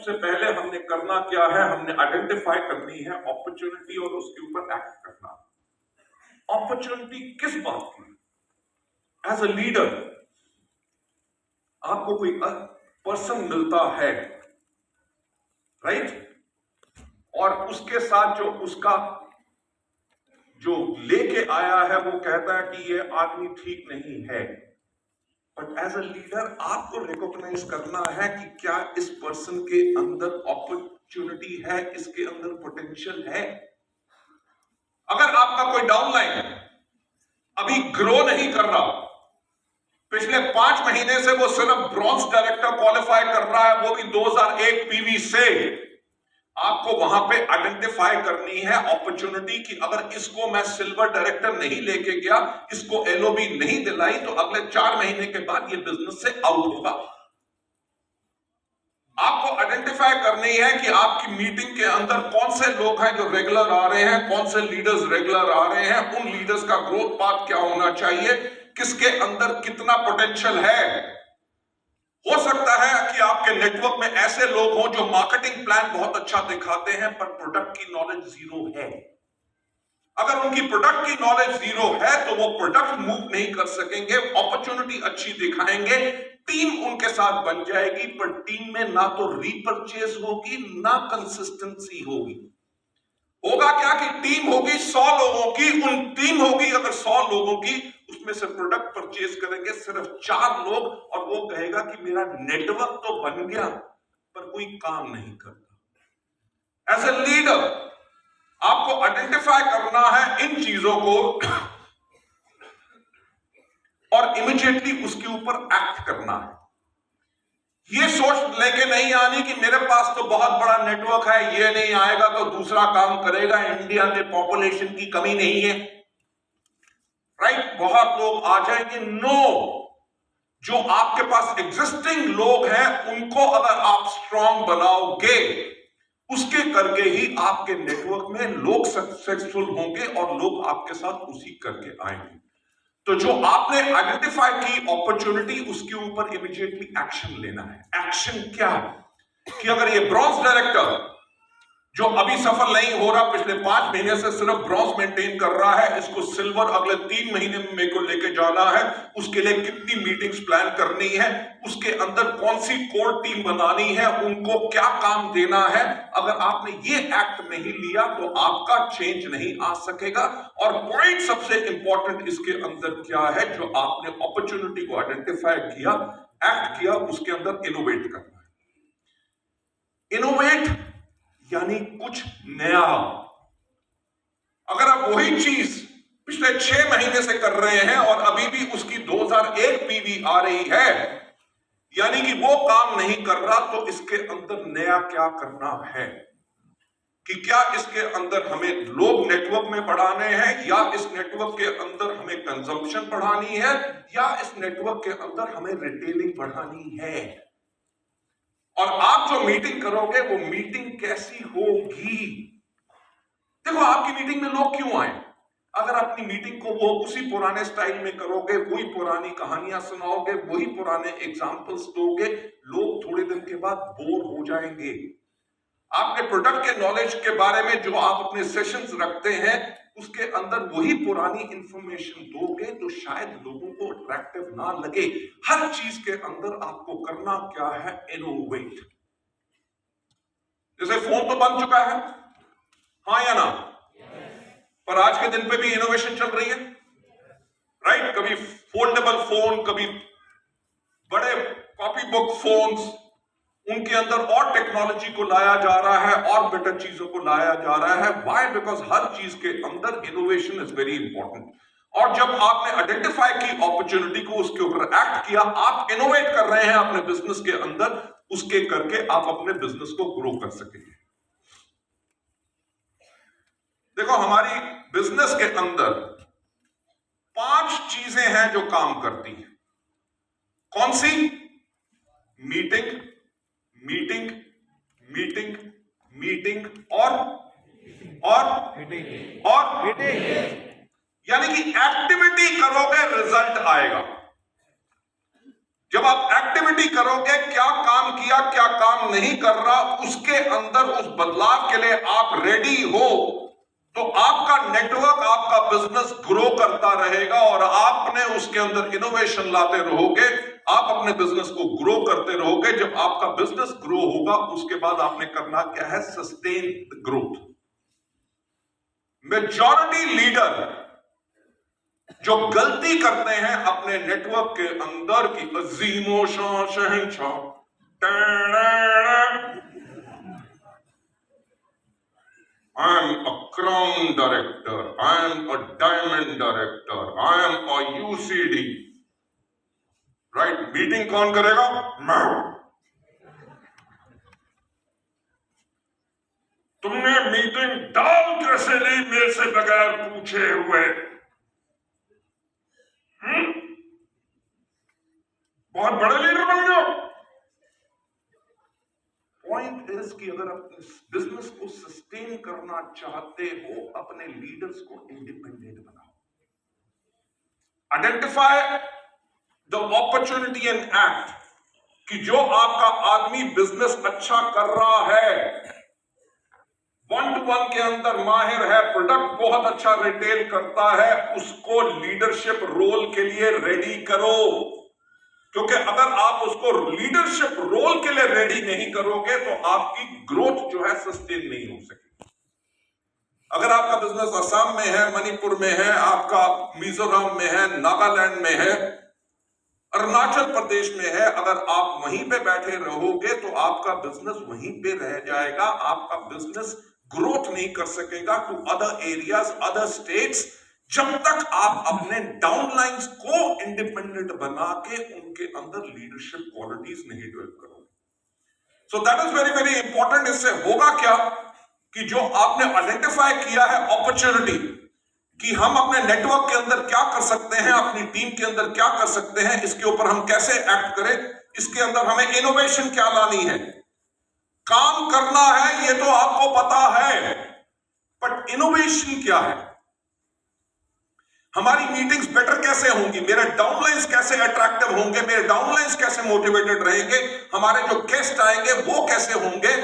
सबसे पहले हमने करना क्या है, हमने आइडेंटिफाई करनी है अपॉर्चुनिटी और उसके ऊपर एक्ट करना। अपॉर्चुनिटी किस बात की? एज अ लीडर आपको कोई पर्सन मिलता है, राइट, और उसके साथ जो उसका जो लेके आया है वो कहता है कि ये आदमी ठीक नहीं है, बट एज अ लीडर आपको रिकॉग्नाइज करना है कि क्या इस पर्सन के अंदर अपॉर्चुनिटी है, इसके अंदर पोटेंशियल है। अगर आपका कोई डाउनलाइन अभी ग्रो नहीं कर रहा, पिछले 5 महीने से वो सिर्फ ब्रॉन्ज डायरेक्टर क्वालिफाई कर रहा है, वो भी 2001 पीवी से, आपको वहां पे आइडेंटिफाई करनी है अपॉर्चुनिटी की अगर इसको मैं सिल्वर डायरेक्टर नहीं लेके गया, इसको एलओबी नहीं दिलाई, तो अगले 4 महीने के बाद ये बिजनेस से आउट होगा। आपको आइडेंटिफाई करनी है कि आपकी मीटिंग के अंदर कौन से लोग हैं जो रेगुलर आ रहे हैं, कौन से लीडर्स रेगुलर आ रहे हैं, उन लीडर्स का ग्रोथ पाथ क्या होना चाहिए, किसके अंदर कितना पोटेंशियल है। हो सकता है कि आपके नेटवर्क में ऐसे लोग हों जो मार्केटिंग प्लान बहुत अच्छा दिखाते हैं पर प्रोडक्ट की नॉलेज जीरो है। अगर उनकी प्रोडक्ट की नॉलेज जीरो है तो वो प्रोडक्ट मूव नहीं कर सकेंगे, अपॉर्चुनिटी अच्छी दिखाएंगे, टीम उनके साथ बन जाएगी, पर टीम में ना तो रीपरचेज होगी ना कंसिस्टेंसी होगी। होगा क्या कि टीम होगी 100 लोगों की, उन टीम होगी अगर 100 लोगों की, उसमें से प्रोडक्ट परचेज करेंगे सिर्फ 4 लोग, और वो कहेगा कि मेरा नेटवर्क तो बन गया पर कोई काम नहीं करता। एज ए लीडर आपको आइडेंटिफाई करना है इन चीजों को और इमीडिएटली उसके ऊपर एक्ट करना है। ये सोच लेके नहीं आनी कि मेरे पास तो बहुत बड़ा नेटवर्क है, ये नहीं आएगा तो दूसरा काम करेगा, इंडिया में पॉपुलेशन की कमी नहीं है, राइट, बहुत लोग आ जाएंगे। नो, जो आपके पास एग्जिस्टिंग लोग हैं उनको अगर आप स्ट्रांग बनाओगे, उसके करके ही आपके नेटवर्क में लोग सक्सेसफुल होंगे और लोग आपके साथ उसी करके आएंगे। तो जो आपने आइडेंटिफाई की अपॉर्चुनिटी, उसके ऊपर इमीडिएटली एक्शन लेना है। एक्शन क्या है कि अगर ये ब्रॉन्ज डायरेक्टर जो अभी सफल नहीं हो रहा, पिछले 5 महीने से सिर्फ ब्रॉन्ज मेंटेन कर रहा है, इसको सिल्वर अगले 3 महीने में मेरे को लेके जाना है, उसके लिए कितनी मीटिंग्स प्लान करनी है, उसके अंदर कौन सी कोर टीम बनानी है, उनको क्या काम देना है, अगर आपने ये एक्ट नहीं लिया तो आपका चेंज नहीं आ सकेगा। और पॉइंट सबसे इंपॉर्टेंट इसके अंदर क्या है, जो आपने अपॉर्चुनिटी को आइडेंटिफाई किया, एक्ट किया, उसके अंदर इनोवेट करना है। इनोवेट यानी कुछ नया। अगर आप वही चीज पिछले 6 महीने से कर रहे हैं और अभी भी उसकी 2001 पीवी आ रही है, यानी कि वो काम नहीं कर रहा, तो इसके अंदर नया क्या करना है कि क्या इसके अंदर हमें लोग नेटवर्क में बढ़ाने हैं, या इस नेटवर्क के अंदर हमें कंजम्पशन बढ़ानी है, या इस नेटवर्क के अंदर हमें रिटेलिंग बढ़ानी है। और आप जो मीटिंग करोगे वो मीटिंग कैसी होगी। देखो, आपकी मीटिंग में लोग क्यों आए? अगर अपनी मीटिंग को वो उसी पुराने स्टाइल में करोगे, वही पुरानी कहानियां सुनाओगे, वही पुराने एग्जाम्पल्स दोगे, लोग थोड़े दिन के बाद बोर हो जाएंगे। आपके प्रोडक्ट के नॉलेज के बारे में जो आप अपने सेशंस रखते हैं, उसके अंदर वही पुरानी इंफॉर्मेशन दोगे तो शायद लोगों को अट्रैक्टिव ना लगे। हर चीज के अंदर आपको करना क्या है, इनोवेट। जैसे फोन तो बन चुका है, हाँ या ना, पर आज के दिन पे भी इनोवेशन चल रही है, राइट। कभी फोल्डेबल फोन, कभी बड़े कॉपी बुक फोन्स, उनके अंदर और टेक्नोलॉजी को लाया जा रहा है और बेटर चीजों को लाया जा रहा है। व्हाई? बिकॉज हर चीज के अंदर इनोवेशन इज वेरी इंपॉर्टेंट। और जब आपने आइडेंटिफाई की अपॉर्चुनिटी को, उसके ऊपर एक्ट किया, आप इनोवेट कर रहे हैं अपने बिजनेस के अंदर, उसके करके आप अपने बिजनेस को ग्रो कर सकेंगे। देखो, हमारी बिजनेस के अंदर 5 चीजें हैं जो काम करती हैं। कौन सी? मीटिंग, मीटिंग, मीटिंग, मीटिंग और मीटिंग। यानी कि एक्टिविटी करोगे, रिजल्ट आएगा। जब आप एक्टिव एक्टिविटी करोगे, क्या काम किया क्या काम नहीं कर रहा, उसके अंदर उस बदलाव के लिए आप रेडी हो, तो आपका नेटवर्क, आपका बिजनेस ग्रो करता रहेगा और आपने उसके अंदर इनोवेशन लाते रहोगे, आप अपने बिजनेस को ग्रो करते रहोगे। जब आपका बिजनेस ग्रो होगा, उसके बाद आपने करना क्या है? Sustain growth. मेजॉरिटी लीडर जो गलती करते हैं अपने नेटवर्क के अंदर की, अजीमो शाह शहंशाह, I am a crown director, I am a diamond director, I am a UCD, right? Meeting कौन करेगा? मैं। तुमने मीटिंग डाल कैसे ली मेरे से बगैर पूछे हुए? बहुत बड़े लीडर बन गए। पॉइंट इज कि अगर आप इस बिजनेस को सस्टेन करना चाहते हो, अपने लीडर्स को इंडिपेंडेंट बनाओ। Identify the opportunity and act कि जो आपका आदमी बिजनेस अच्छा कर रहा है, 1-to-1 के अंदर माहिर है, प्रोडक्ट बहुत अच्छा रिटेल करता है, उसको लीडरशिप रोल के लिए रेडी करो। क्योंकि अगर आप उसको लीडरशिप रोल के लिए रेडी नहीं करोगे तो आपकी ग्रोथ जो है सस्टेन नहीं हो सकेगी। अगर आपका बिजनेस असम में है, मणिपुर में है, आपका मिजोरम में है, नागालैंड में है, अरुणाचल प्रदेश में है, अगर आप वहीं पे बैठे रहोगे तो आपका बिजनेस वहीं पे रह जाएगा, आपका बिजनेस ग्रोथ नहीं कर सकेगा to other areas, other states, जब तक आप अपने डाउनलाइंस को इंडिपेंडेंट बना के उनके अंदर लीडरशिप क्वालिटीज नहीं डेवलप करोगे। So that is very very important. इससे होगा क्या कि जो आपने आइडेंटिफाई किया है अपॉर्चुनिटी कि हम अपने नेटवर्क के अंदर क्या कर सकते हैं, अपनी टीम के अंदर क्या कर सकते हैं, इसके ऊपर हम कैसे एक्ट करें, इसके अंदर हमें इनोवेशन क्या लानी है, काम करना है, ये तो आपको पता है, बट इनोवेशन क्या है? हमारी मीटिंग्स बेटर कैसे होंगी, मेरे डाउनलाइंस कैसे अट्रैक्टिव होंगे, मेरे डाउनलाइंस कैसे मोटिवेटेड रहेंगे, हमारे जो गेस्ट आएंगे वो कैसे होंगे,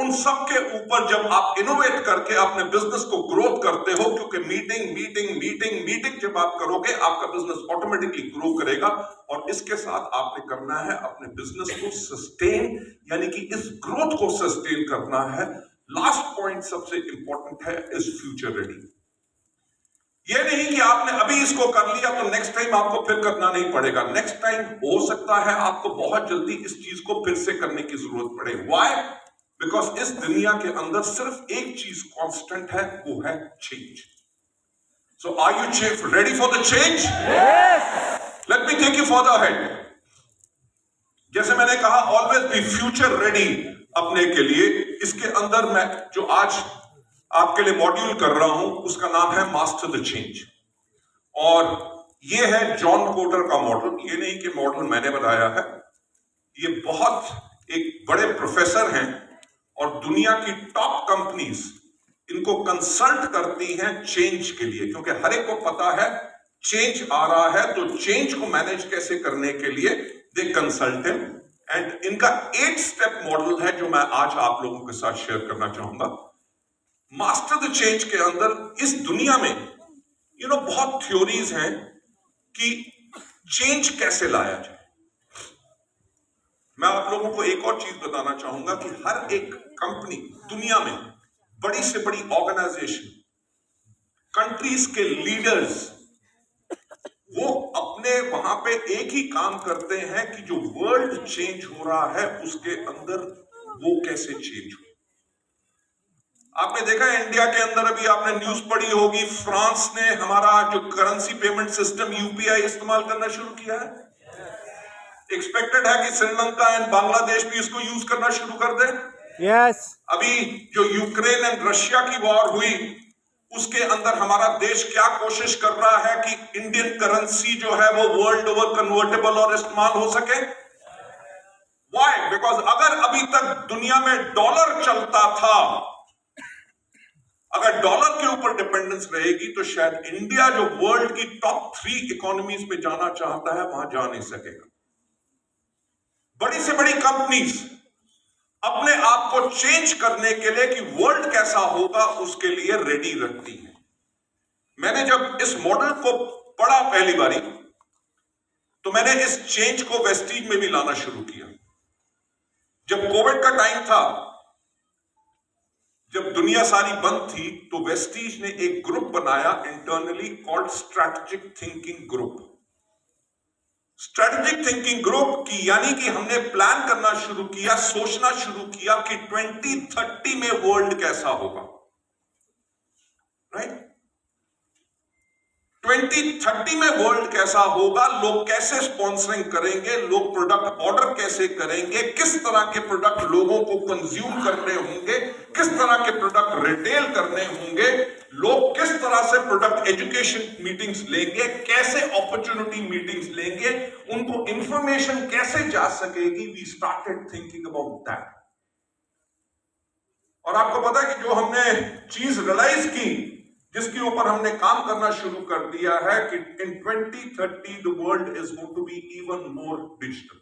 उन सब के ऊपर जब आप इनोवेट करके अपने बिजनेस को ग्रोथ करते हो, क्योंकि मीटिंग मीटिंग मीटिंग मीटिंग जब आप करोगे आपका बिजनेस ऑटोमेटिकली ग्रो करेगा। और इसके साथ आपने करना है अपने बिजनेस को सस्टेन, यानी कि इस ग्रोथ को सस्टेन करना है। लास्ट पॉइंट सबसे इंपॉर्टेंट है, इज फ्यूचर रेडी। ये नहीं कि आपने अभी इसको कर लिया तो नेक्स्ट टाइम आपको फिर करना नहीं पड़ेगा। नेक्स्ट टाइम हो सकता है आपको बहुत जल्दी इस चीज को फिर से करने की जरूरत पड़े। व्हाई? बिकॉज इस दुनिया के अंदर सिर्फ एक चीज कांस्टेंट है, वो है change. So are you ready for the change? Let me take you for head. जैसे मैंने कहा, ऑलवेज बी फ्यूचर रेडी अपने के लिए। इसके अंदर मैं जो आज आपके लिए मॉड्यूल कर रहा हूं उसका नाम है मास्टर द चेंज, और ये है जॉन कोटर का मॉडल। ये नहीं कि मॉडल मैंने बनाया है, ये बहुत एक बड़े प्रोफेसर हैं और दुनिया की टॉप कंपनीज इनको कंसल्ट करती हैं चेंज के लिए, क्योंकि हर एक को पता है चेंज आ रहा है, तो चेंज को मैनेज कैसे करने के लिए दे कंसल्ट हिम। एंड इनका 8 स्टेप मॉडल है जो मैं आज आप लोगों के साथ शेयर करना चाहूंगा। मास्टर द चेंज के अंदर इस दुनिया में बहुत थ्योरीज हैं कि चेंज कैसे लाया जाए। मैं आप लोगों को एक और चीज बताना चाहूंगा कि हर एक कंपनी दुनिया में, बड़ी से बड़ी ऑर्गेनाइजेशन, कंट्रीज के लीडर्स, वो अपने वहां पे एक ही काम करते हैं कि जो वर्ल्ड चेंज हो रहा है उसके अंदर वो कैसे चेंज हो। आपने देखा है इंडिया के अंदर, अभी आपने न्यूज पढ़ी होगी, फ्रांस ने हमारा जो करेंसी पेमेंट सिस्टम यूपीआई इस्तेमाल करना शुरू किया है। एक्सपेक्टेड है कि श्रीलंका एंड बांग्लादेश भी इसको यूज करना शुरू कर दे। यस। अभी जो यूक्रेन एंड रशिया की वॉर हुई उसके अंदर हमारा देश क्या कोशिश कर रहा है कि इंडियन करेंसी जो है वो वर्ल्ड ओवर कन्वर्टेबल और इस्तेमाल हो सके। व्हाई? बिकॉज अगर अभी तक दुनिया में डॉलर चलता था, अगर डॉलर के ऊपर डिपेंडेंस रहेगी तो शायद इंडिया जो वर्ल्ड की टॉप 3 इकोनॉमीज में जाना चाहता है वहां जा नहीं सकेगा। बड़ी से बड़ी कंपनीज अपने आप को चेंज करने के लिए कि वर्ल्ड कैसा होगा उसके लिए रेडी रखती है। मैंने जब इस मॉडल को पढ़ा पहली बारी तो मैंने इस चेंज को वेस्टीज में भी लाना शुरू किया। जब कोविड का टाइम था, जब दुनिया सारी बंद थी, तो वेस्टीज ने एक ग्रुप बनाया internally called strategic thinking group. Strategic thinking group की यानी कि हमने प्लान करना शुरू किया, सोचना शुरू किया कि 2030 में वर्ल्ड कैसा होगा, राइट? 2030 में वर्ल्ड कैसा होगा, लोग कैसे स्पॉन्सरिंग करेंगे, लोग प्रोडक्ट ऑर्डर कैसे करेंगे, किस तरह के प्रोडक्ट लोगों को कंज्यूम करने होंगे, किस तरह के प्रोडक्ट रिटेल करने होंगे, लोग किस तरह से प्रोडक्ट एजुकेशन मीटिंग्स लेंगे, कैसे अपॉर्चुनिटी मीटिंग्स लेंगे, उनको इंफॉर्मेशन कैसे जा सकेगी। We started thinking about that. और आपको पता है कि जो हमने चीज रियलाइज की, जिसके ऊपर हमने काम करना शुरू कर दिया है कि in 2030 the world is going to be even more digital.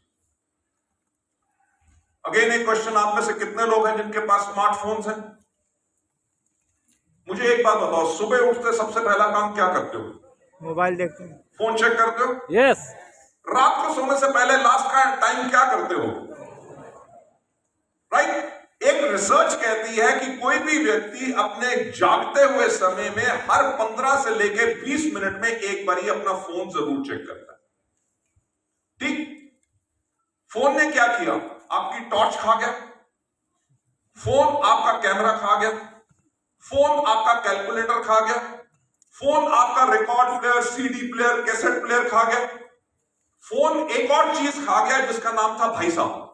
Again एक क्वेश्चन, आप में से कितने लोग हैं जिनके पास स्मार्टफोन्स हैं? मुझे एक बात बताओ, सुबह उठते सबसे पहला काम क्या करते हो? मोबाइल देखते हैं। फोन चेक करते हो? यस। रात को सोने से पहले लास्ट का टाइम क्या करते हो? राइट? एक रिसर्च कहती है कि कोई भी व्यक्ति अपने जागते हुए समय में हर 15 से लेकर 20 मिनट में एक बार ही अपना फोन जरूर चेक करता है। ठीक? फोन ने क्या किया? आपकी टॉर्च खा गया, फोन आपका कैमरा खा गया, फोन आपका कैलकुलेटर खा गया, फोन आपका record player, CD player, cassette player खा गया, फोन एक और चीज खा गया जिसका नाम था भाई साहब।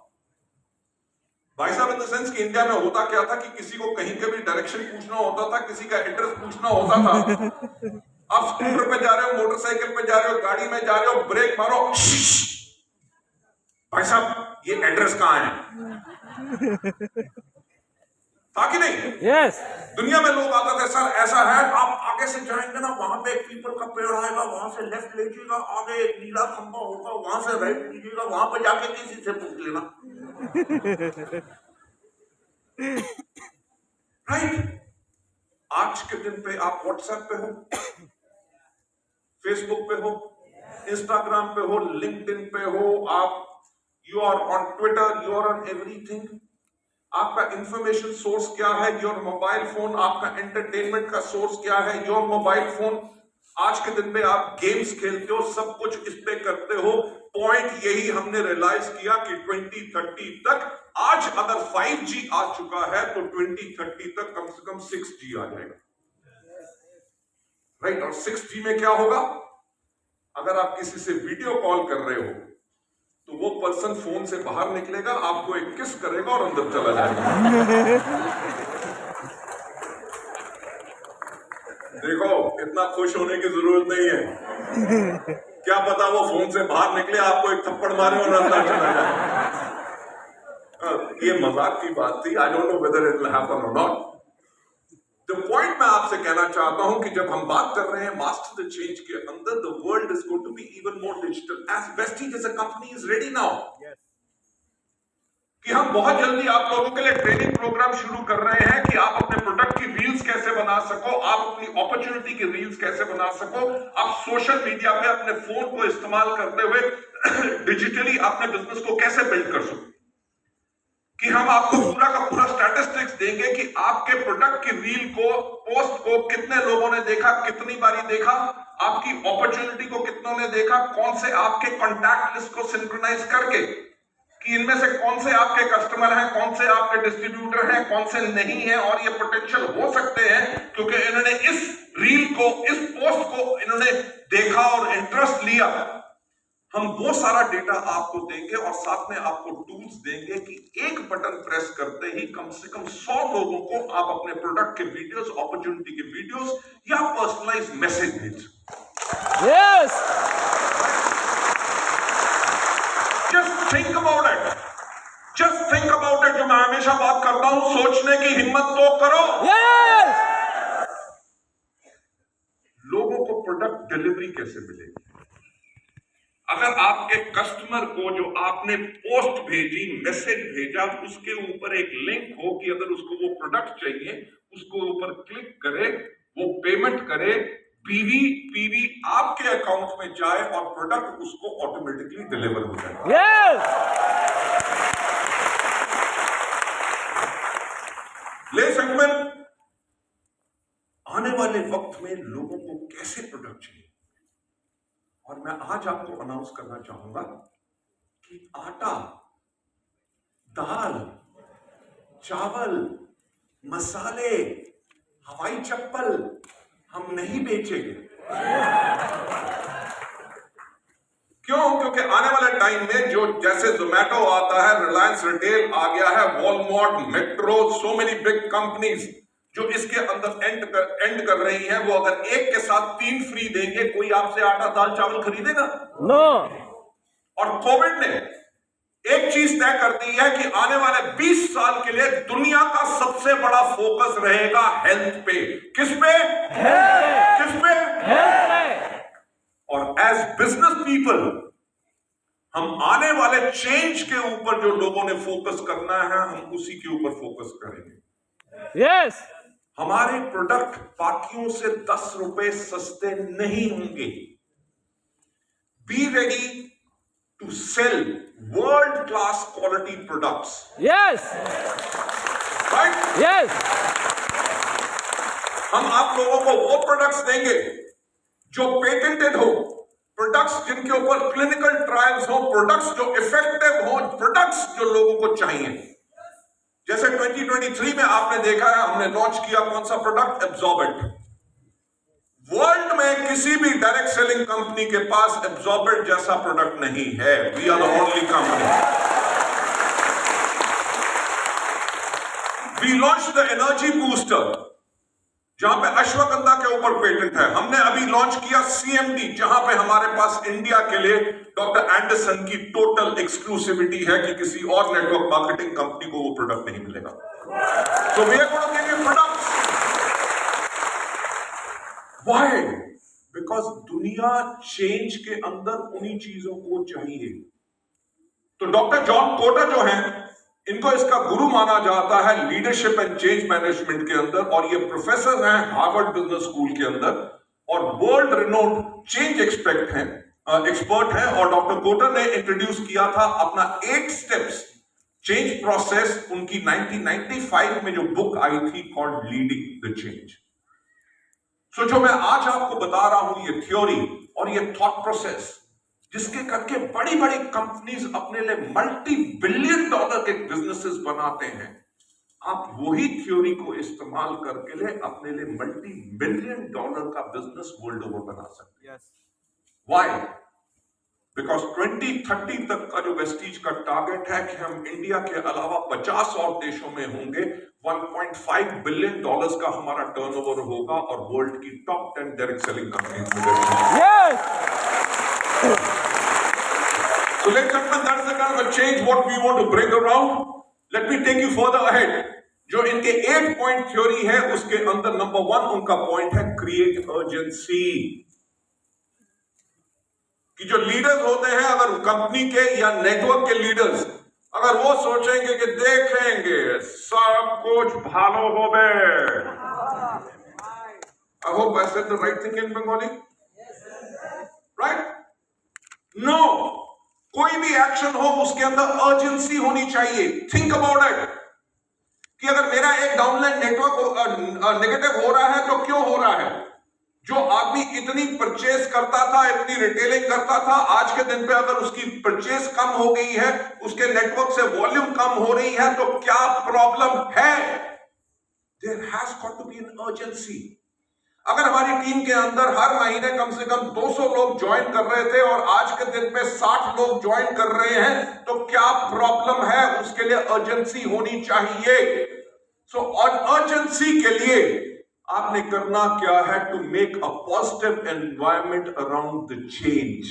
भाई साहब इन द सेंस कि इंडिया में होता क्या था कि किसी को कहीं के भी डायरेक्शन पूछना होता था, किसी का एड्रेस पूछना होता था। आप स्कूटर पे जा रहे हो, मोटरसाइकिल पे जा रहे हो, गाड़ी में जा रहे हो, ब्रेक मारो, भाई साहब ये एड्रेस कहां है? था कि नहीं? यस। दुनिया में लोग आते थे, सर ऐसा है, आप आगे से जाएंगे ना, वहां पे एक पीपल का पेड़ आएगा, वहां से लेफ्ट लीजिएगा, आगे एक नीला खंबा होगा, वहां से राइट लीजिएगा, वहां पे जाके किसी से पूछ लेना। राइट? आज के दिन पे आप व्हाट्सएप पे हो, फेसबुक पे हो, इंस्टाग्राम पे हो, लिंक्डइन पे हो, आप you are on Twitter, you are on everything. आपका इंफॉर्मेशन सोर्स क्या है? Your mobile phone. आपका एंटरटेनमेंट का सोर्स क्या है? Your mobile phone. आज के दिन में आप गेम्स खेलते हो, सब कुछ इस पे करते हो। पॉइंट यही हमने रियलाइज किया कि 2030 तक, आज अगर 5G आ चुका है तो 2030 तक कम से कम 6G आ जाएगा। राइट? और 6G में क्या होगा? अगर आप किसी से वीडियो कॉल कर रहे हो तो वो पर्सन फोन से बाहर निकलेगा, आपको एक किस करेगा और अंदर चला जाएगा। देखो, इतना खुश होने की जरूरत नहीं है। क्या पता वो फोन से बाहर निकले, आपको एक थप्पड़ मारे और अंदर चला जाए। ये मजाक की बात थी। I don't know whether it will happen और नॉट। द पॉइंट मैं आपसे कहना चाहता हूं कि जब हम बात कर रहे हैं मास्टर द चेंज के अंदर, the world is going to be even more digital as Vestige as a company is ready now. कि हम बहुत जल्दी आप लोगों के लिए ट्रेनिंग प्रोग्राम शुरू कर रहे हैं कि आप अपने प्रोडक्ट की रील्स कैसे बना सको, आप अपनी अपॉर्चुनिटी की रील्स कैसे बना सको, आप सोशल मीडिया पे अपने फोन को इस्तेमाल करते हुए डिजिटली अपने बिजनेस को कैसे बिल्ड कर सको। कि हम आपको पूरा का पूरा स्टैटिस्टिक्स देंगे कि आपके प्रोडक्ट की रील को, पोस्ट को कितने लोगों ने देखा, कितनी बारी देखा, आपकी अपॉर्चुनिटी को कितनों ने देखा, कौन से आपके कॉन्टैक्ट लिस्ट को सिंक्रोनाइज करके कि इनमें से कौन से आपके कस्टमर हैं, कौन से आपके डिस्ट्रीब्यूटर हैं, कौन से नहीं हैं, और ये पोटेंशियल हो सकते हैं क्योंकि इन्होंने इस रील को, इस पोस्ट को इन्होंने देखा और इंटरेस्ट लिया। हम वो सारा डेटा आपको देंगे और साथ में आपको टूल्स देंगे कि एक बटन प्रेस करते ही कम से कम 100 लोगों को आप अपने प्रोडक्ट के वीडियोस, अपॉर्चुनिटी के वीडियोस या पर्सनलाइज मैसेज भेज। Yes. Just think about it, just think about it. जो मैं हमेशा बात करता हूं, सोचने की हिम्मत तो करो। यस। लोगों को प्रोडक्ट डिलीवरी कैसे मिलेगी? अगर आपके कस्टमर को जो आपने पोस्ट भेजी, मैसेज भेजा, उसके ऊपर एक लिंक हो कि अगर उसको वो प्रोडक्ट चाहिए, उसको ऊपर क्लिक करे, वो पेमेंट करे, पीवी आपके अकाउंट में जाए और प्रोडक्ट उसको ऑटोमेटिकली डिलीवर हो जाए। Yes. ले सेगमेंट आने वाले वक्त में लोगों को कैसे प्रोडक्ट चाहिए, और मैं आज आपको अनाउंस करना चाहूंगा कि आटा, दाल, चावल, मसाले, हवाई चप्पल हम नहीं बेचेंगे। क्यों? क्योंकि आने वाले टाइम में जो जैसे जोमेटो आता है, रिलायंस रिटेल आ गया है, Walmart, metro, so many big companies जो इसके अंदर एंड कर रही है, वो अगर एक के साथ 3 फ्री देंगे, कोई आपसे आटा दाल चावल खरीदेगा? No. और कोविड ने एक चीज तय कर दी है कि आने वाले 20 साल के लिए दुनिया का सबसे बड़ा फोकस रहेगा हेल्थ पे। किस पे? Health. किस पे? Health. और एज बिजनेस पीपल हम आने वाले चेंज के ऊपर जो लोगों ने फोकस करना है, हम उसी के ऊपर फोकस करेंगे। Yes. हमारे प्रोडक्ट बाकियों से 10 रुपए सस्ते नहीं होंगे। Be ready to sell world class quality products, Yes. Right? Yes. हम आप लोगों को वो प्रोडक्ट्स देंगे जो पेटेंटेड हो, प्रोडक्ट्स जिनके ऊपर क्लिनिकल ट्रायल्स हो, प्रोडक्ट्स जो इफेक्टिव हो, प्रोडक्ट्स जो लोगों को चाहिए। जैसे 2023 में आपने देखा है, हमने लॉन्च किया कौन सा प्रोडक्ट? एब्जॉर्बेंट। वर्ल्ड में किसी भी डायरेक्ट सेलिंग कंपनी के पास एब्जॉर्बेंट जैसा प्रोडक्ट नहीं है। We are the only company. We launch the energy booster, जहां पे अश्वगंधा के ऊपर पेटेंट है। हमने अभी लॉन्च किया सीएमडी, जहां पे हमारे पास इंडिया के लिए डॉक्टर एंडरसन की टोटल एक्सक्लूसिविटी है कि किसी और नेटवर्क मार्केटिंग कंपनी को वो प्रोडक्ट नहीं मिलेगा। So we are going to give you products. Why? Because दुनिया चेंज के अंदर उन्हीं चीजों को चाहिए। तो डॉक्टर जॉन कोटा जो है, इनको इसका गुरु माना जाता है लीडरशिप एंड चेंज मैनेजमेंट के अंदर, और ये प्रोफेसर हैं हार्वर्ड बिजनेस स्कूल के अंदर और वर्ल्ड रिनोन्ड चेंज एक्सपर्ट हैं। और डॉक्टर कोटा ने इंट्रोड्यूस किया था अपना 8 स्टेप्स चेंज प्रोसेस, उनकी 1995 में जो बुक आई थी कॉल्ड लीडिंग द चेंज। सो जो मैं आज आपको बता रहा हूं, ये थ्योरी और ये थॉट प्रोसेस, जिसके करके बड़ी बड़ी कंपनीज अपने लिए मल्टी बिलियन डॉलर के बिजनेसेस बनाते हैं, आप वही थ्योरी को इस्तेमाल करके ले अपने लिए मल्टी बिलियन डॉलर का बिजनेस वर्ल्ड ओवर बना सकते हैं। व्हाई? बिकॉज 2030 तक का जो वेस्टीज का टारगेट है कि हम इंडिया के अलावा 50 और देशों में होंगे, 1.5 बिलियन डॉलर्स का हमारा टर्नओवर होगा और वर्ल्ड की टॉप 10 डायरेक्ट सेलिंग कंपनीज में। Yes. So ladies and gentlemen, that is the kind of a change what we want to bring around. Let me take you further ahead. जो इनके 8 point theory है, उसके अंदर number 1 उनका point है create urgency. कि जो लीडर्स होते हैं, अगर कंपनी के या नेटवर्क के लीडर्स अगर वो सोचेंगे कि देखेंगे सब कुछ भालो होवे, I hope I said the right thing in Bengali, right? No, कोई भी एक्शन हो उसके अंदर अर्जेंसी होनी चाहिए। थिंक अबाउट इट कि अगर मेरा एक डाउनलाइन नेटवर्क नेगेटिव हो रहा है तो क्यों हो रहा है? जो आदमी इतनी परचेज करता था, इतनी रिटेलिंग करता था, आज के दिन पे अगर उसकी परचेज कम हो गई है, उसके नेटवर्क से वॉल्यूम कम हो रही है, तो क्या प्रॉब्लम है? There has got to be an urgency. अगर हमारी टीम के अंदर हर महीने कम से कम 200 लोग ज्वाइन कर रहे थे और आज के दिन पे 60 लोग ज्वाइन कर रहे हैं, तो क्या प्रॉब्लम है? उसके लिए अर्जेंसी होनी चाहिए। सो अर्जेंसी के लिए आपने करना क्या है? To make a positive environment around the change.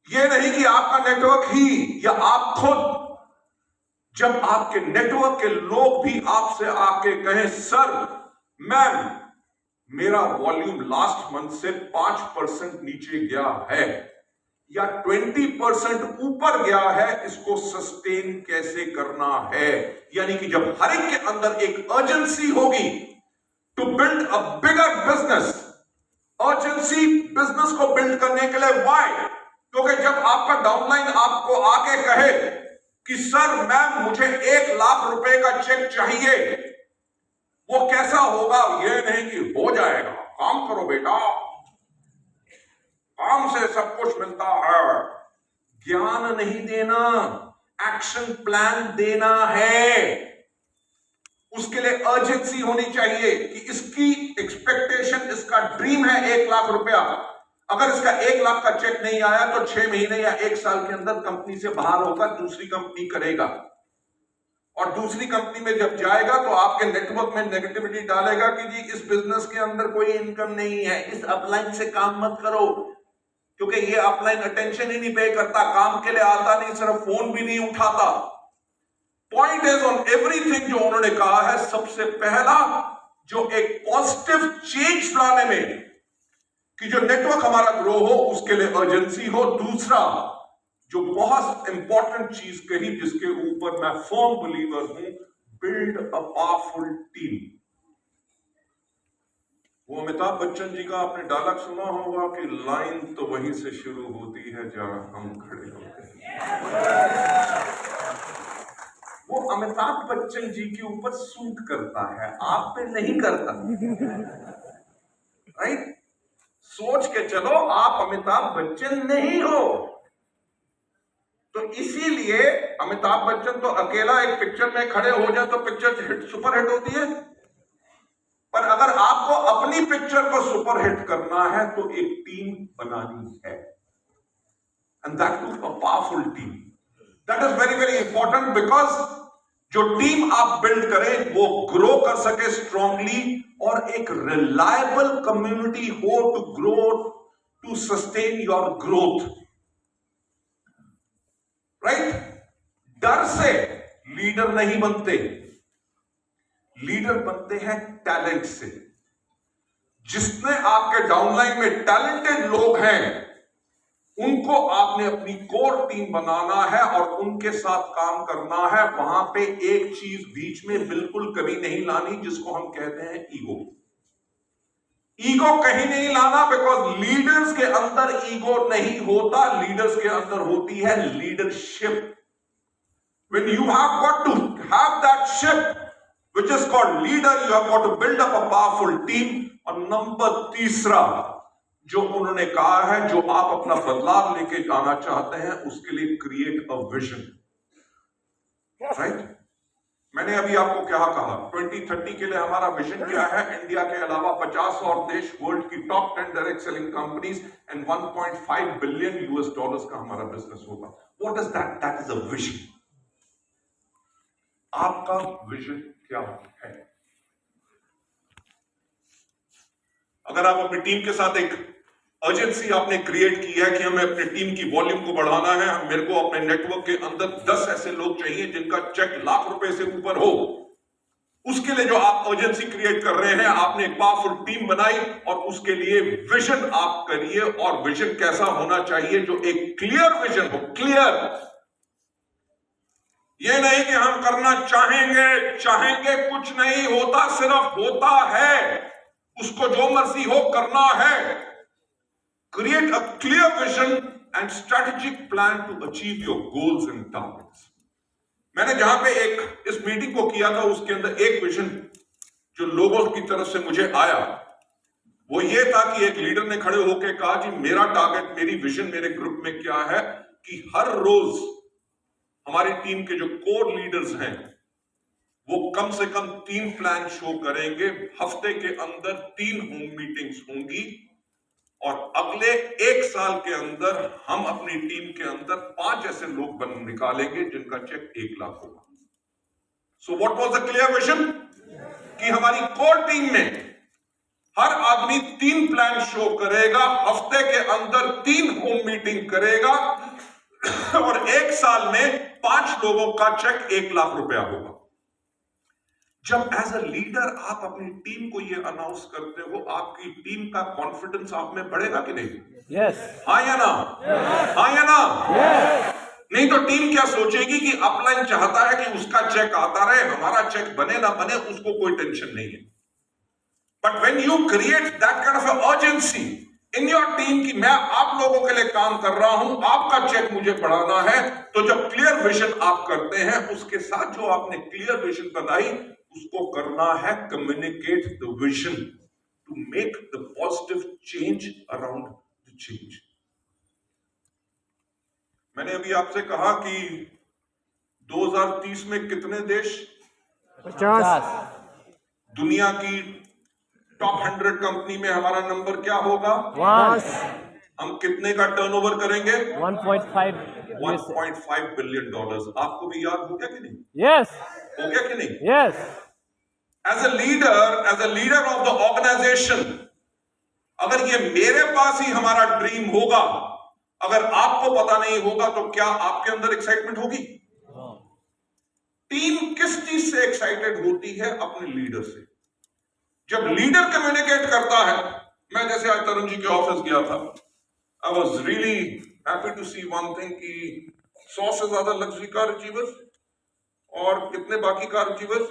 ये नहीं कि आपका नेटवर्क ही या आप खुद, जब आपके नेटवर्क के लोग भी आपसे आके कहें, सर मैम मेरा वॉल्यूम लास्ट मंथ से 5% नीचे गया है, या 20% ऊपर गया है, इसको सस्टेन कैसे करना है। यानी कि जब हर एक के अंदर एक अर्जेंसी होगी to build a bigger business, urgency business को बिल्ड करने के लिए। व्हाई? क्योंकि जब आपका डाउनलाइन आपको आके कहे कि सर मैम मुझे 1 लाख रुपए का चेक चाहिए, वो कैसा होगा? ये नहीं कि हो जाएगा, काम करो बेटा, काम से सब कुछ मिलता है। ज्ञान नहीं देना, एक्शन प्लान देना है। उसके लिए अर्जेंसी होनी चाहिए कि इसकी एक्सपेक्टेशन, इसका ड्रीम है 1 लाख रुपया। अगर इसका 1 लाख का चेक नहीं आया तो 6 महीने या 1 साल के अंदर कंपनी से बाहर होकर दूसरी कंपनी करेगा, और दूसरी कंपनी में जब जाएगा तो आपके नेटवर्क में नेगेटिविटी डालेगा कि जी इस बिजनेस के अंदर कोई इनकम नहीं है, इस अपलाइन से काम मत करो, क्योंकि ये अपलाइन अटेंशन ही नहीं पे करता, काम के लिए आता नहीं, सिर्फ फोन भी नहीं उठाता। पॉइंट इज ऑन एवरीथिंग जो उन्होंने कहा है, सबसे पहला जो एक पॉजिटिव चेंज लाने में कि जो नेटवर्क हमारा ग्रो हो उसके लिए अर्जेंसी हो। दूसरा जो बहुत इंपॉर्टेंट चीज कही, जिसके ऊपर मैं फर्म बिलीवर हूं, बिल्ड अ पावरफुल टीम। वो अमिताभ बच्चन जी का आपने डायलॉग सुना होगा कि लाइन तो वहीं से शुरू होती है जहां हम खड़े होते हैं। वो अमिताभ बच्चन जी के ऊपर सूट करता है, आप पे नहीं करता। राइट? सोच के चलो, आप अमिताभ बच्चन नहीं हो। तो इसीलिए अमिताभ बच्चन तो अकेला एक पिक्चर में खड़े हो जाए तो पिक्चर हिट, सुपर हिट होती है। पर अगर आपको अपनी पिक्चर को सुपर हिट करना है तो एक टीम बनानी है, and that to a powerful team. That is very very important, because जो टीम आप बिल्ड करें वो ग्रो कर सके स्ट्रांगली, और एक रिलायबल कम्युनिटी हो to grow, to sustain your growth. Right? डर से लीडर नहीं बनते, लीडर बनते हैं टैलेंट से। जिसने आपके डाउनलाइन में टैलेंटेड लोग हैं, उनको आपने अपनी कोर टीम बनाना है और उनके साथ काम करना है। वहां पे एक चीज बीच में बिल्कुल कभी नहीं लानी, जिसको हम कहते हैं ईगो। ईगो कहीं नहीं लाना, बिकॉज लीडर्स के अंदर ईगो नहीं होता, लीडर्स के अंदर होती है leadership. When you have got to have that ship, which is called leader, you have got to build up a powerful team. और नंबर तीसरा जो उन्होंने कहा है, जो आप अपना बदलाव लेके जाना चाहते हैं, उसके लिए क्रिएट अ विजन। राइट? मैंने अभी आपको क्या कहा, 2030 के लिए हमारा विजन क्या है? इंडिया के अलावा 50 और देश, वर्ल्ड की top 10 direct selling companies, and $1.5 billion का हमारा बिजनेस होगा। What is that? That is a vision. आपका विजन क्या है? अगर आप अपनी टीम के साथ एक अर्जेंसी आपने क्रिएट की है कि हमें अपनी टीम की वॉल्यूम को बढ़ाना है, मेरे को अपने नेटवर्क के अंदर 10 ऐसे लोग चाहिए जिनका चेक लाख रुपए से ऊपर हो, उसके लिए जो आप अर्जेंसी क्रिएट कर रहे हैं, आपने एक पावरफुल टीम बनाई और उसके लिए विजन आप करिए। और विजन कैसा होना चाहिए? जो एक क्लियर विजन हो। क्लियर, ये नहीं कि हम करना चाहेंगे, चाहेंगे कुछ नहीं होता, सिर्फ होता है। उसको जो मर्जी हो करना है। Create a clear vision and strategic plan to achieve your goals and targets. मैंने जहां पे एक इस मीटिंग को किया था, उसके अंदर एक विजन जो लोगों की तरफ से मुझे आया, वो ये था कि एक लीडर ने खड़े होकर कहा, जी मेरा टारगेट, मेरी विजन मेरे ग्रुप में क्या है कि हर रोज हमारी टीम के जो कोर लीडर्स हैं वो कम से कम 3 प्लान शो करेंगे। हफ्ते के अंदर 3 होम मीटिंग्स होंगी और अगले 1 साल के अंदर हम अपनी टीम के अंदर 5 ऐसे लोग निकालेंगे जिनका चेक 1 लाख होगा। So what was the clear vision? कि हमारी कोर टीम में हर आदमी 3 प्लान शो करेगा, हफ्ते के अंदर 3 होम मीटिंग करेगा और 1 साल में 5 लोगों का चेक 1 लाख रुपया होगा। जब एज अ लीडर आप अपनी टीम को यह अनाउंस करते हो, आपकी टीम का कॉन्फिडेंस आप में बढ़ेगा कि नहीं? Yes. हाँ या ना? हाँ या ना? Yes. नहीं तो टीम क्या सोचेगी कि अपलाइन चाहता है कि उसका चेक आता रहे, हमारा चेक बने ना बने उसको कोई टेंशन नहीं है। But when you create that kind of urgency in your team कि मैं आप लोगों के लिए काम कर रहा हूं, आपका चेक मुझे बढ़ाना है, तो जब क्लियर विजन आप करते हैं, उसके साथ जो आपने क्लियर विजन बनाई उसको करना है communicate the vision to make the positive change around the change. मैंने अभी आपसे कहा कि 2030 में कितने देश 50. दुनिया की टॉप 100 कंपनी में हमारा नंबर क्या होगा? 1. हम कितने का टर्नओवर करेंगे? 1.5. 1.5 बिलियन डॉलर्स। आपको भी याद हो गया कि नहीं? Yes. हो गया कि नहीं? Yes. As a leader of the organisation, अगर ये मेरे पास ही हमारा ड्रीम होगा, अगर आपको पता नहीं होगा, तो क्या आपके अंदर एक्साइटमेंट होगी? टीम किस चीज से एक्साइटेड होती है? अपने लीडर से। जब लीडर कम्युनिकेट करता है, मैं जैसे आज तरुण जी के ऑफिस गया था, I was really happy to see one thing कि 100 से ज्यादा लग्जरी कार अचीवर्स और कितने बाकी car achievers?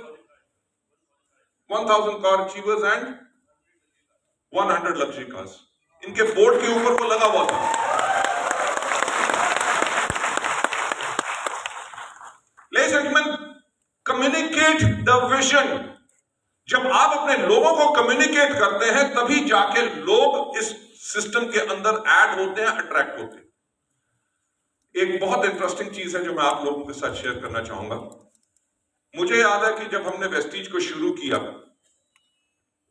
1000 car achievers and 100 luxury cars. इनके बोर्ड के ऊपर वो लगा हुआ था। Ladies and gentleman, communicate the vision. जब आप अपने लोगों को कम्युनिकेट करते हैं, तभी जाके लोग इस सिस्टम के अंदर ऐड होते हैं, अट्रैक्ट होते हैं। एक बहुत इंटरेस्टिंग चीज है जो मैं आप लोगों के साथ शेयर करना चाहूंगा। मुझे याद है कि जब हमने वेस्टीज को शुरू किया,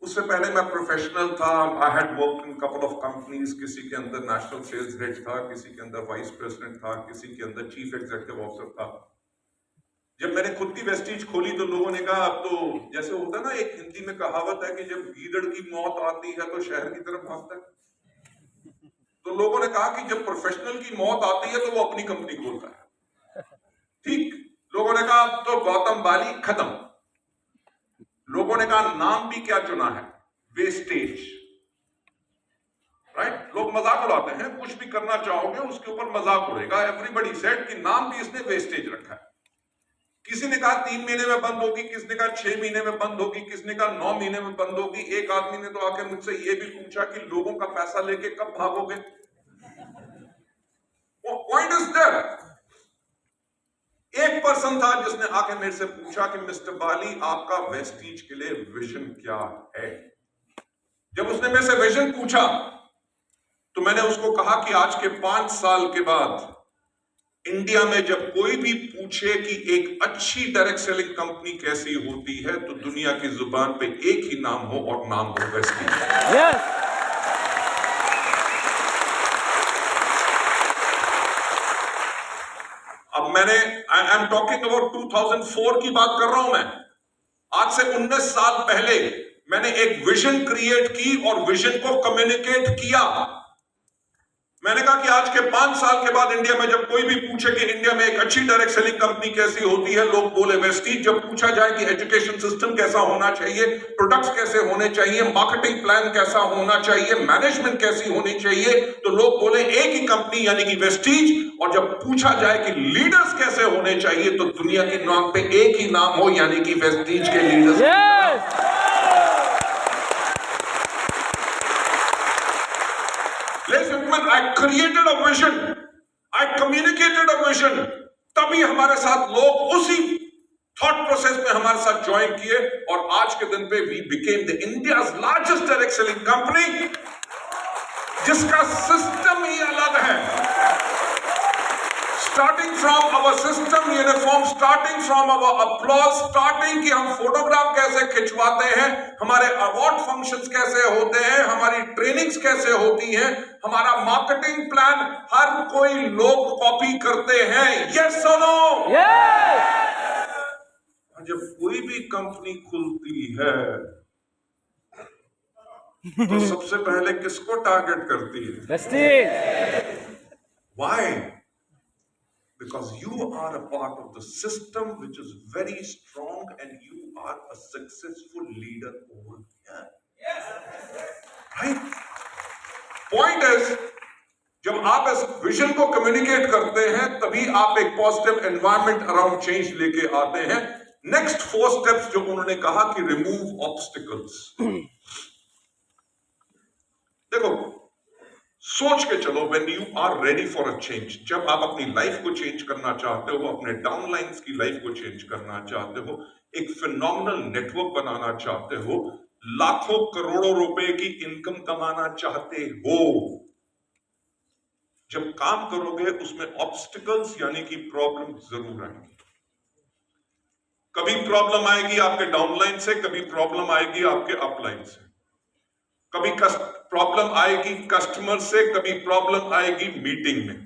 उससे पहले मैं प्रोफेशनल था। I had worked in couple of companies. किसी के अंदर नेशनल सेल्स हेड था, किसी के अंदर वाइस प्रेसिडेंट था, किसी के अंदर चीफ एग्जीक्यूटिव ऑफिसर था। जब मैंने खुद की वेस्टीज खोली तो लोगों ने कहा, अब तो जैसे होता है ना, एक हिंदी में कहावत है कि जब गीदड़ की मौत आती है तो शहर की तरफ भागता है। तो लोगों ने कहा कि जब प्रोफेशनल की मौत आती है तो वो अपनी कंपनी खोलता है। ठीक, लोगों ने कहा अब तो गौतम बाली खत्म। लोगों ने कहा नाम भी क्या चुना है? वेस्टेज। राइट? लोग मजाक उड़ाते हैं, कुछ भी करना चाहोगे उसके ऊपर मजाक उड़ेगा। एवरीबडी सेड कि नाम भी इसने वेस्टेज रखा है। किसी ने कहा 3 महीने में बंद होगी, किसी ने कहा 6 महीने में बंद होगी, किसी ने कहा 9 महीने में बंद होगी। एक आदमी ने तो आके मुझसे ये भी पूछा कि लोगों का पैसा लेके कब भागोगे? पॉइंट इज दैट एक पर्सन था जिसने आके मेरे से पूछा कि मिस्टर बाली, आपका वेस्टीज के लिए विजन क्या है? जब उसने मेरे से विजन पूछा तो मैंने उसको कहा कि आज के 5 साल के बाद इंडिया में जब कोई भी पूछे कि एक अच्छी डायरेक्ट सेलिंग कंपनी कैसी होती है, तो दुनिया की जुबान पे एक ही नाम हो और नाम हो वेस्टीज। Yes. अब मैंने आई एम टॉकिंग अबाउट 2004 की बात कर रहा हूं मैं। आज से 19 साल पहले मैंने एक विजन क्रिएट की और विजन को कम्युनिकेट किया। मैंने कहा कि आज के 5 साल के बाद इंडिया में जब कोई भी पूछे कि इंडिया में एक अच्छी डायरेक्ट सेलिंग कंपनी कैसी होती है, लोग बोले वेस्टीज। जब पूछा जाए कि एजुकेशन सिस्टम कैसा होना चाहिए, प्रोडक्ट्स कैसे होने चाहिए, मार्केटिंग प्लान कैसा होना चाहिए, मैनेजमेंट कैसी होनी चाहिए, तो लोग बोले एक ही कंपनी यानी कि वेस्टीज। और जब पूछा जाए कि लीडर्स कैसे होने चाहिए, तो दुनिया की नाम पे एक ही नाम हो यानी कि वेस्टीज के leaders. Yes. Ladies and gentlemen, I created a vision. I communicated a vision. तभी हमारे साथ लोग उसी थॉट प्रोसेस में हमारे साथ ज्वाइन किए और आज के दिन पे we became the India's largest direct selling company, जिसका सिस्टम ही अलग है। Starting from our system uniform, starting from our applause, starting कि हम फोटोग्राफ कैसे खिंचवाते हैं, हमारे अवार्ड फंक्शंस कैसे होते हैं, हमारी ट्रेनिंग्स कैसे होती हैं, हमारा मार्केटिंग प्लान हर कोई लोग कॉपी करते हैं। यस और नो? Yes. जब कोई भी कंपनी खुलती है तो सबसे पहले किसको टारगेट करती है? Vestige. Why? Because you are a part of the system which is very strong and you are a successful leader over here. Right? Point is, आप इस विजन को कम्युनिकेट करते हैं तभी आप एक पॉजिटिव एनवायरनमेंट अराउंड चेंज लेके आते हैं। नेक्स्ट 4 स्टेप्स जो उन्होंने कहा कि रिमूव ऑब्स्टिकल्स। देखो, सोच के चलो, when you are ready for a change, जब आप अपनी लाइफ को चेंज करना चाहते हो, अपने डाउनलाइंस की लाइफ को चेंज करना चाहते हो, एक फिनोमिनल नेटवर्क बनाना चाहते हो, लाखों करोड़ों रुपए की इनकम कमाना चाहते हो, जब काम करोगे उसमें ऑब्स्टिकल्स यानी कि प्रॉब्लम जरूर आएंगी। कभी प्रॉब्लम आएगी आपके डाउनलाइन से, कभी प्रॉब्लम आएगी आपके अपलाइन से, कभी प्रॉब्लम आएगी कस्टमर से, कभी प्रॉब्लम आएगी मीटिंग में।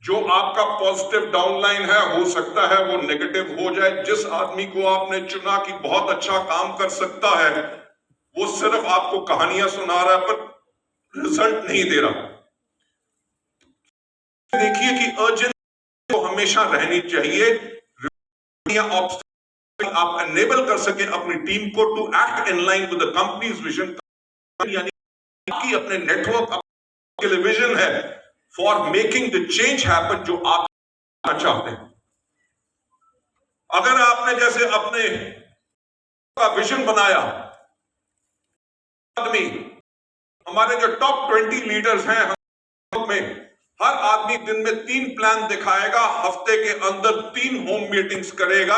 जो आपका पॉजिटिव डाउनलाइन है, हो सकता है वो नेगेटिव हो जाए। जिस आदमी को आपने चुना कि बहुत अच्छा काम कर सकता है, वो सिर्फ आपको कहानियां सुना रहा है पर रिजल्ट नहीं दे रहा। देखिए कि अर्जेंसी तो हमेशा रहनी चाहिए। आप एनेबल कर सके अपनी टीम को to act in line with the company's vision, यानी कि अपने नेटवर्क के लिए विजन है for making the change happen जो आप चाहते हैं। अगर आपने जैसे अपने का विजन बनाया, आदमी हमारे जो टॉप 20 लीडर्स हैं में, हर आदमी दिन में 3 प्लान दिखाएगा, हफ्ते के अंदर 3 होम मीटिंग्स करेगा।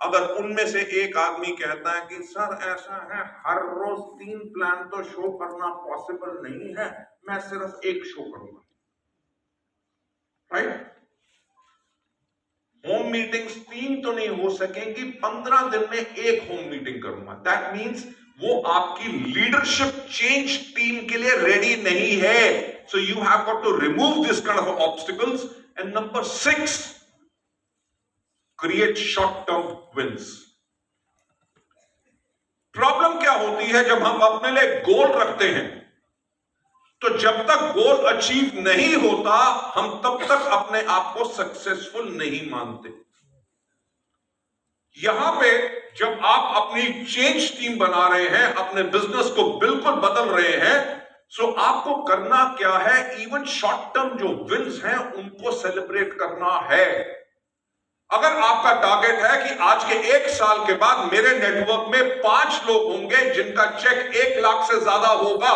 अगर उनमें से एक आदमी कहता है कि सर ऐसा है, हर रोज 3 प्लान तो शो करना पॉसिबल नहीं है, मैं सिर्फ एक शो करूंगा, राइट? होम मीटिंग्स 3 तो नहीं हो सकेंगी, 15 दिन में एक होम मीटिंग करूंगा। दैट मीन्स वो आपकी लीडरशिप चेंज टीम के लिए रेडी नहीं है। So you have got to remove this kind of obstacles. And number 6, create short term wins. Problem क्या होती है जब हम अपने लिए गोल रखते हैं, तो जब तक गोल अचीव नहीं होता, हम तब तक अपने आप को सक्सेसफुल नहीं मानते। यहां पे जब आप अपनी चेंज टीम बना रहे हैं, अपने बिजनेस को बिल्कुल बदल रहे हैं, सो आपको करना क्या है? इवन शॉर्ट टर्म जो विन्स हैं उनको सेलिब्रेट करना है। अगर आपका टारगेट है कि आज के 1 साल के बाद मेरे नेटवर्क में 5 लोग होंगे जिनका चेक 1 लाख से ज्यादा होगा,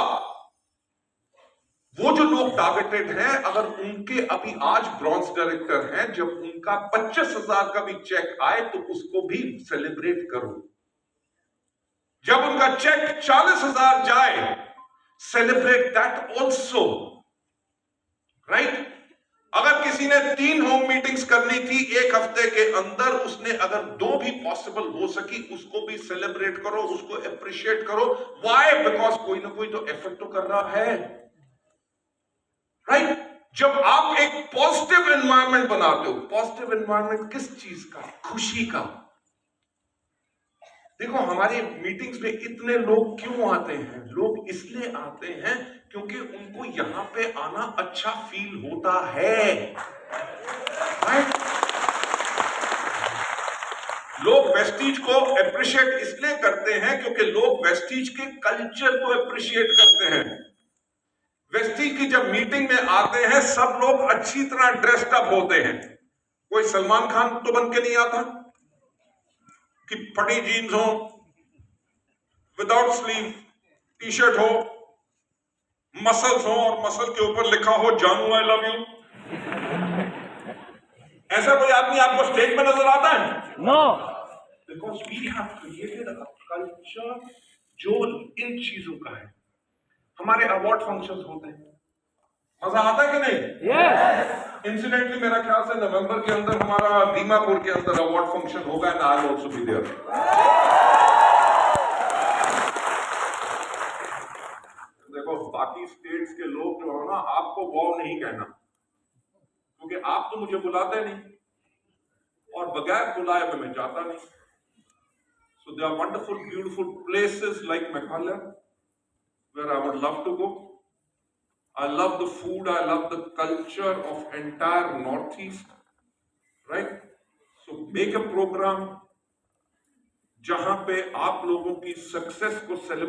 वो जो लोग टारगेटेड हैं, अगर उनके अभी आज ब्रॉन्ज डायरेक्टर हैं, जब उनका 25,000 का भी चेक आए तो उसको भी सेलिब्रेट करो। जब उनका चेक 40,000 जाए, सेलिब्रेट दैट ऑल्सो, राइट? अगर किसी ने 3 होम मीटिंग्स करनी थी 1 हफ्ते के अंदर, उसने अगर 2 भी पॉसिबल हो सकी, उसको भी सेलिब्रेट करो, उसको अप्रिशिएट करो। व्हाई? बिकॉज कोई ना कोई तो एफर्ट तो कर रहा है, राइट? जब आप एक पॉजिटिव एनवायरनमेंट बनाते हो, पॉजिटिव एनवायरनमेंट किस चीज का? खुशी का। देखो, हमारी मीटिंग्स में इतने लोग क्यों आते हैं? लोग इसलिए आते हैं क्योंकि उनको यहां पे आना अच्छा फील होता है, राइट? लोग वेस्टीज को अप्रिशिएट इसलिए करते हैं क्योंकि लोग वेस्टीज के कल्चर को अप्रिशिएट करते हैं। वेस्टीज की जब मीटिंग में आते हैं, सब लोग अच्छी तरह ड्रेस्ड अप होते हैं। कोई सलमान खान तो बन के नहीं आता कि फटी जीन्स हो, विदाउट स्लीव टी शर्ट हो, मसल्स हो और मसल के ऊपर लिखा हो जानू आई लव यू। ऐसा कोई आदमी आपको स्टेज में नजर आता है? No. Because we have created a culture जो इन चीजों का है। हमारे अवार्ड फंक्शंस होते हैं, मजा आता है कि नहीं? Yes. इंसिडेंटली मेरा ख्याल से नवंबर के अंदर हमारा दीमापुर के अंदर अवार्ड फंक्शन होगा and I will also be there. देखो, बाकी स्टेट्स के लोग जो है ना, आपको वो नहीं कहना, क्योंकि आप तो मुझे बुलाते नहीं और बगैर बुलाए हुए मैं जाता नहीं। So they are wonderful beautiful places like Meghalaya where I would love to go. I love the food, I love the culture of entire Northeast, right? So make a program जहां पे आप लोगों की सक्सेस को सेलिब्रेट